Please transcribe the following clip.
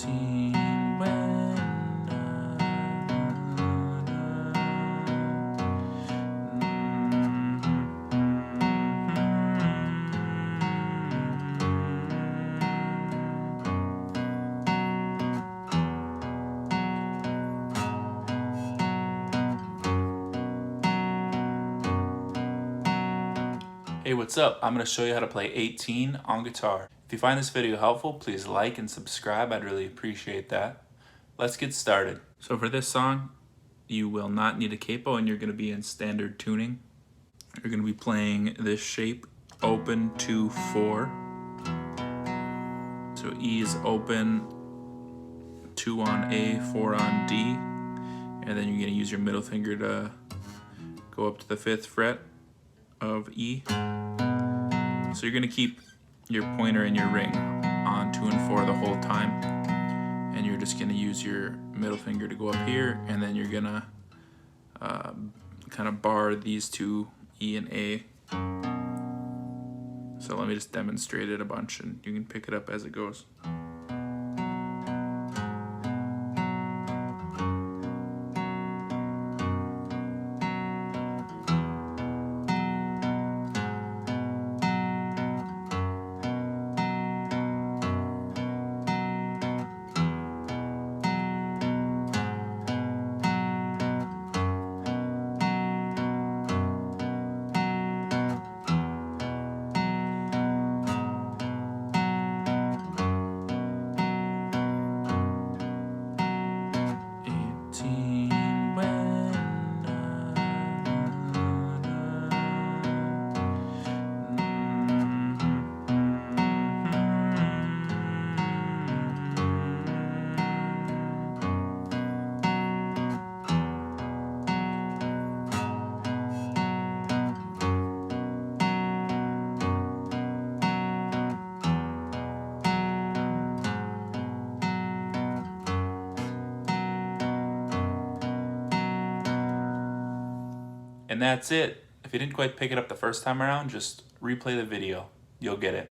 18 when Hey, what's up? I'm going to show you how to play 18 on guitar. If you find this video helpful, please like and subscribe. I'd really appreciate that. Let's get started. So for this song, you will not need a capo and you're going to be in standard tuning. You're going to be playing this shape, open 2, 4. So E is open, 2 on A, 4 on D. And then you're going to use your middle finger to go up to the 5th fret of E. So you're going to keep your pointer and your ring on 2 and 4 the whole time, and you're just going to use your middle finger to go up here, and then you're going to kind of bar these two, E and A. So let me just demonstrate it a bunch and you can pick it up as it goes. And that's it. If you didn't quite pick it up the first time around, just replay the video. You'll get it.